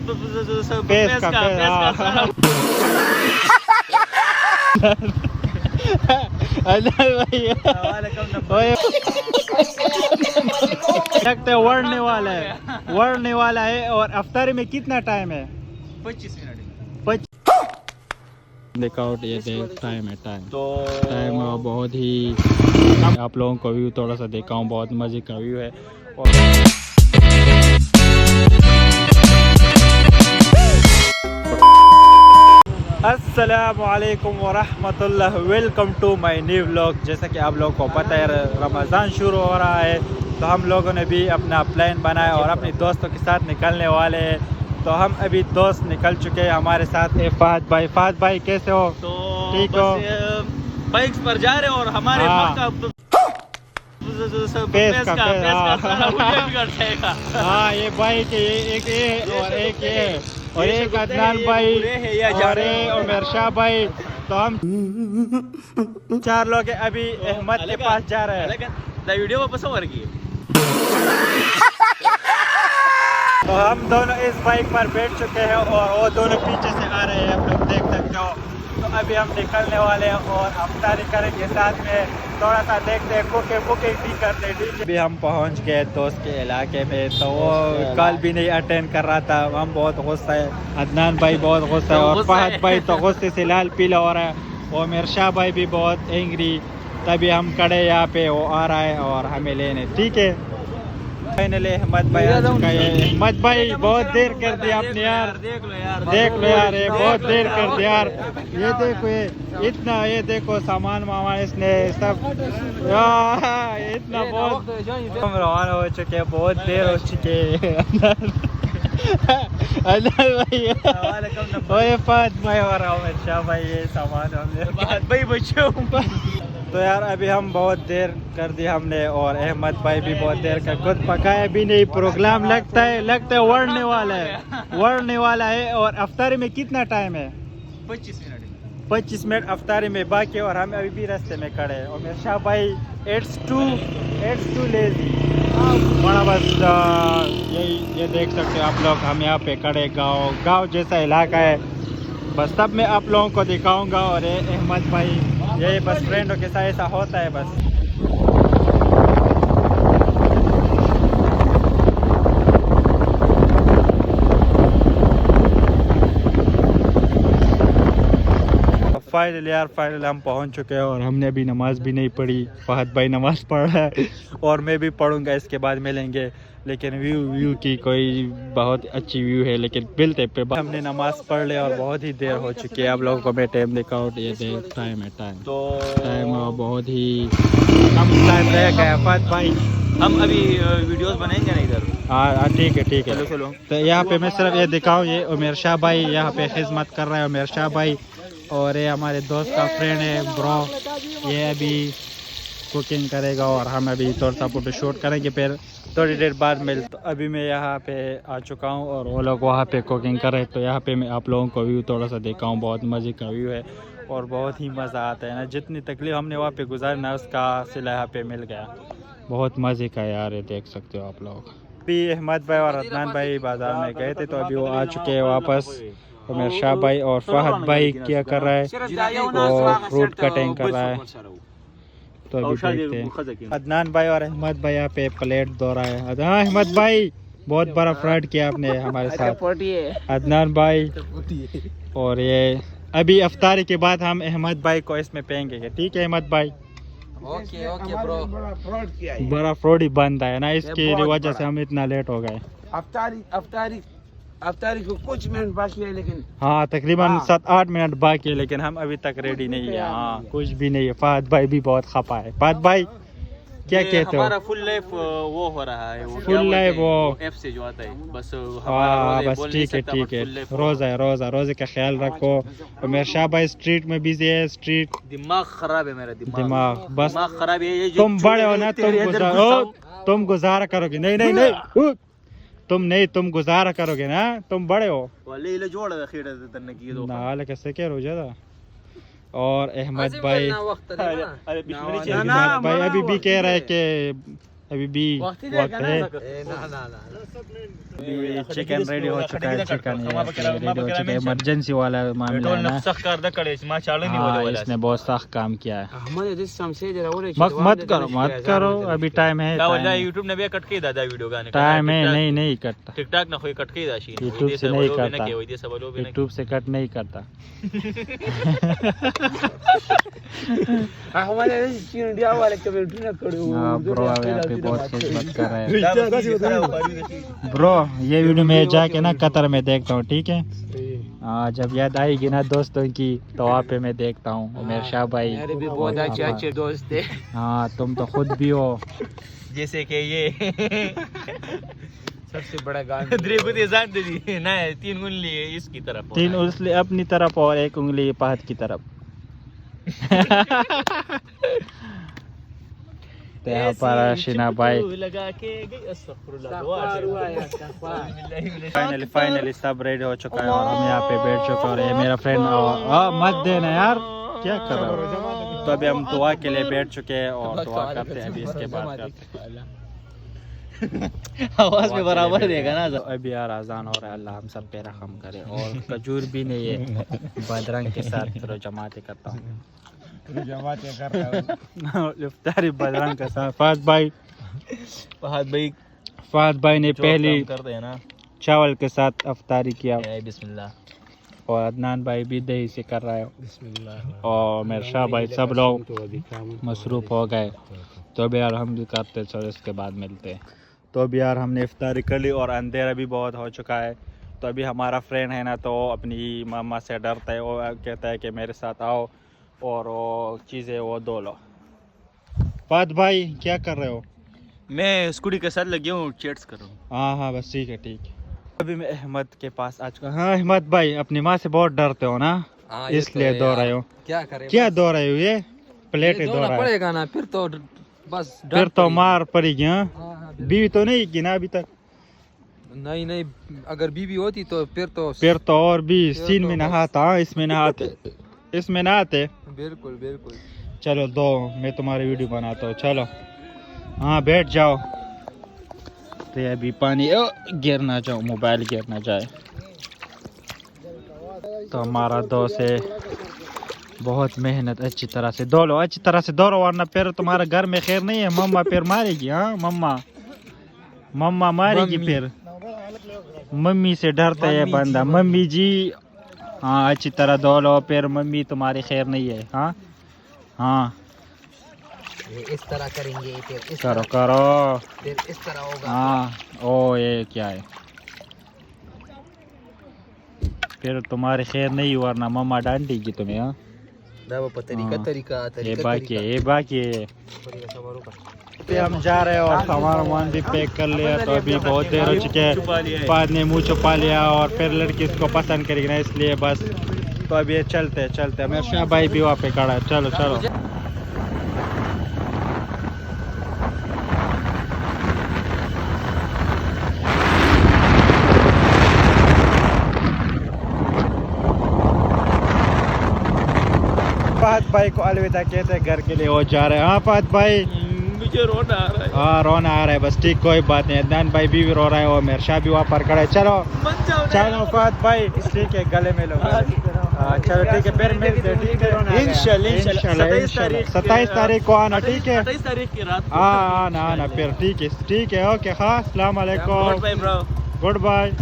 Pace का लगता है वर्डने वाला है। और अफ्तारी में कितना टाइम है? 25 मिनट। देखो ये टाइम है टाइम बहुत ही। आप लोगों को व्यू थोड़ा सा देखा हूँ, बहुत मजे का व्यू है। और अस्सलामुअलैकुम वरहमतुल्लाह, welcome to my new vlog. जैसा कि आप लोगों को पता है रमज़ान शुरू हो रहा है, तो हम लोगों ने भी अपना प्लान बनाया और अपने दोस्तों के साथ निकलने वाले हैं। तो हम अभी दोस्त निकल चुके हैं, हमारे साथ है फहद भाई कैसे हो? तो ठीक हो? बाइक्स पर जा रहे हैं और हमारे हाँ ये बाइक है, एक ये और एक अदनान भाई और उमर शाह भाई। तो हम 4 लोग अभी अहमद के पास जा रहे हैं। वीडियो वापस ओवर की। तो हम दोनों इस बाइक पर बैठ चुके हैं और वो दोनों पीछे से आ रहे हैं, आप लोग देख सकते हो। तो अभी हम निकलने वाले हैं और अफ्तारी करेंगे साथ में। थोड़ा सा देखते हैं, कुकिंग भी करते हैं। अभी हम पहुंच गए दोस्त के इलाके में, तो वो कॉल भी नहीं अटेंड कर रहा था। हम बहुत गुस्सा है, अदनान भाई बहुत गुस्सा है और फहद भाई तो गुस्से से लाल पीला हो रहा है और उमर शाह भाई भी बहुत एंग्री। तभी हम खड़े यहाँ पे, वो आ रहा है और हमें लेने। ठीक है, फाइनली अहमद भाई आ चुका है। अहमद भाई बहुत देर कर दी आपने यार, देख लो यार ये बहुत देर कर दिया यार। ये देखो ये इतना, ये देखो सामान वामान इसने सब इतना बहुत। हम रवाना हो चुके हैं, बहुत देर हो चुके हैं। फहद भाई और उमर शाह भाई ये सामान हमने बच्चे। तो यार अभी हम बहुत देर कर दी हमने और अहमद भाई भी बहुत देर का खुद पकाया भी नहीं। प्रोग्राम लगता है वर्डने वाला है। और अफ्तारी में कितना टाइम है? 25 मिनट अफ्तारी में बाकी, और हम अभी भी रास्ते में खड़े हैं। और मेरे शाह भाई इट्स टू लेजी बड़ा बस। ये देख सकते हो आप लोग, हम यहाँ पे खड़े गाँव जैसा इलाका है। बस तब मैं आप लोगों को दिखाऊंगा। और ये अहमद भाई, यही बस फ्रेंडों के साथ ऐसा होता है बस। फाइनल हम पहुंच चुके हैं और हमने अभी नमाज भी नहीं पढ़ी। फहद भाई नमाज पढ़ रहा है और मैं भी पढ़ूंगा, इसके बाद मिलेंगे। लेकिन व्यू की कोई बहुत अच्छी व्यू है, लेकिन मिलते पे हमने नमाज पढ़ लिया और बहुत ही देर हो चुकी है। आप लोगों को मैं टाइम देखा और ये टाइम है टाइम बहुत ही कम टाइम रह गया। फहद भाई हम अभी वीडियोस बनाएंगे ना इधर। हाँ ठीक है चलो। तो यहाँ पे मैं सिर्फ ये दिखाऊँ, ये उमर शाह भाई यहाँ पे खिदमत कर रहा है। उमर शाह भाई और ये हमारे दोस्त का फ्रेंड है ब्रो, ये अभी कुकिंग करेगा और हम अभी थोड़ा सा फोटो शूट करेंगे, फिर थोड़ी देर बाद मिल। तो अभी मैं यहाँ पे आ चुका हूँ और वो लोग वहाँ पे कुकिंग कर रहे हैं। तो यहाँ पे मैं आप लोगों को व्यू थोड़ा सा देखा हूँ, बहुत मज़े का व्यू है और बहुत ही मज़ा आता है ना। जितनी तकलीफ हमने वहाँ पे गुजारी ना, उसका सिला यहाँ पे मिल गया। बहुत मज़े का यार, ये देख सकते हो आप लोग। अभी अहमद भाई और अदनान भाई बाज़ार में गए थे, तो अभी वो आ चुके हैं वापस। उमर शाह भाई और फहद भाई क्या कर रहा है, वो फ्रूट कटिंग कर रहा है। तो अभी देखते हैं। अदनान भाई और अहमद भाई यहाँ पे प्लेट धो रहा है। अहमद भाई बहुत बड़ा फ्रॉड किया आपने हमारे साथ। अदनान भाई और ये अभी अफ्तारी के बाद हम अहमद भाई को इसमें पेंगे। ठीक है अहमद भाई? Okay bro. बड़ा फ्रॉड ही बनता है ना, इसकी वजह से हम इतना लेट हो गए। अफ्तारी को कुछ मिनट बाकी है, लेकिन हाँ तकरीबन 7-8 मिनट बाकी है, लेकिन हम अभी तक रेडी नहीं है। हाँ कुछ भी नहीं है। फहद भाई भी बहुत खपा है। फहद भाई क्या कहते हो? हमारा फुल लाइफ वो हो रहा है, फुल लाइफ वो एफ से जो आता है बस। हाँ बस ठीक है। रोजे का ख्याल रखो। और मेरे शाह भाई स्ट्रीट में बिजी है। स्ट्रीट दिमाग खराब है, मेरा दिमाग बस दिमाग खराब है। तुम बड़े हो ना, तुम गुजारा करोगे। नहीं तुम गुजारा करोगे ना, तुम बड़े हो ना। कैसे क्या रोजा था। और अहमद भाई अभी भी कह रहा है कि अभी भी वक्त है। अभी चिकन रेडी हो चुका है, चिकन रेडी हो चुका है। इमरजेंसी वाला मामला है ना, इसने बहुत सख्त काम किया है। मत करो अभी टाइम है, यूट्यूब ने भी कट के दादा वीडियो गाने टाइम है, नहीं कटता टिकटॉक ना कोई कट के दाशी यूट्यूब से नहीं करता, यूट्यूब से कट नहीं करता। ब्रो यहाँ पे बहुत खिदमत कर रहे हैं ब्रो। ये वीडियो मैं जाके ना कतर में देखता हूँ, ठीक है। जब याद आएगी ना दोस्तों की तो वहाँ पे मैं देखता हूँ। उमेर शाह भाई भी बहुत अच्छे दोस्त थे। हाँ तुम तो खुद भी हो, जैसे कि ये सबसे बड़ा गान ना 3 उंगली इसकी तरफ 3 उंगली अपनी तरफ और 1 उंगली पहाड़ की तरफ। पर शीना भाई फाइनली सब रेडी हो चुका है और हम यहाँ पे बैठ चुके हैं। और ये मेरा फ्रेंड मत देना यार, क्या कर रहे हो। तो अभी हम दुआ के लिए बैठ चुके हैं और दुआ करते हैं, अभी इसके बाद करते हैं। आवाज में बराबर देगा ना। तो अभी यार अजान हो रहा है, अल्लाह हम सब पे रहम करे। और खजूर भी नहीं है, बदरंग के साथ फिर जमाते करता हूँ, इफ्तारी बदरंग के साथ। फहद भाई ने पहली करते हैं ना चावल के साथ इफ्तारी किया बिस्मिल्लाह। और अदनान भाई भी दही से कर रहा है और मेरे शाह भाई सब लोग मसरूफ हो गए। तो अभी यार हम भी करते चलो इसके बाद मिलते हैं। तो अभी यार हमने इफ्तारी कर ली और अंधेरा भी बहुत हो चुका है। तो अभी हमारा फ्रेंड है ना, तो अपनी मामा से डरता है, वो कहता है कि मेरे साथ आओ और वो चीज़ें वो धो लो। फहद भाई क्या कर रहे हो? मैं स्कूटी के साथ लगी हूँ, चैट्स कर रहा हूँ। हाँ बस ठीक है। अभी मैं अहमद के पास आ चुका। हाँ अहमद भाई अपनी माँ से बहुत डरते हो ना, इसलिए धो रहे हो। क्या धो रहे हो? ये प्लेट धो रहा पड़ेगा ना, फिर तो बस फिर तो मार पड़ेगी। हाँ बीवी तो नहीं की ना अभी तक? नहीं, अगर बीवी होती तो फिर तो और भी सीन में नहाता। इसमें नहाते। बिल्कुल। चलो दो, मैं तुम्हारी वीडियो बनाता हूँ। चलो हाँ बैठ जाओ। तो ये अभी पानी गिर ना जाओ, मोबाइल गिर ना जाए। तो हमारा दोस्त है, बहुत मेहनत अच्छी तरह से धो लो, वरना फिर तुम्हारे घर में खैर नहीं है। मम्मा फिर मारेगी। हाँ मम्मा मारेगी फिर। मम्मी से डरता है बंदा। मम्मी जी हाँ अच्छी तरह धो लो, फिर मम्मी तुम्हारी खैर नहीं है। हाँ इस तरह करेंगे, फिर इस करो फिर इस तरह होगा। हाँ ओ ये क्या है, फिर तुम्हारी खैर नहीं, वरना मम्मा डांटेगी तुम्हें। हाँ ये बाकी है। पे हम जा रहे हैं और हमारा सामान भी पैक कर लिया। तो अभी बहुत देर हो चुके हैं, बाद ने मुँह छुपा लिया और फिर लड़की इसको पसंद करेगी ना, इसलिए बस। तो अभी चलते मेरे शाह भाई भी वहाँ पे खड़ा है। चलो फहद भाई को अलविदा कहते घर के लिए, वो जा रहे हैं। हाँ फहद भाई मुझे रोना आ रहा है। हाँ रोना आ रहा है, बस ठीक कोई बात नहीं। अदनान भाई भी रो रहा है और मेरे शाह भी वहाँ पर खड़ा है। चलो फहद भाई ठीक है, गले में लो। चलो ठीक है, फिर मिलते हैं। ठीक है इंशाल्लाह 27 तारीख को आना। ठीक है 27 तारीख की रात हाँ आना फिर। ठीक है ओके। हाँ अस्सलाम वालेकुम, गुड बाय।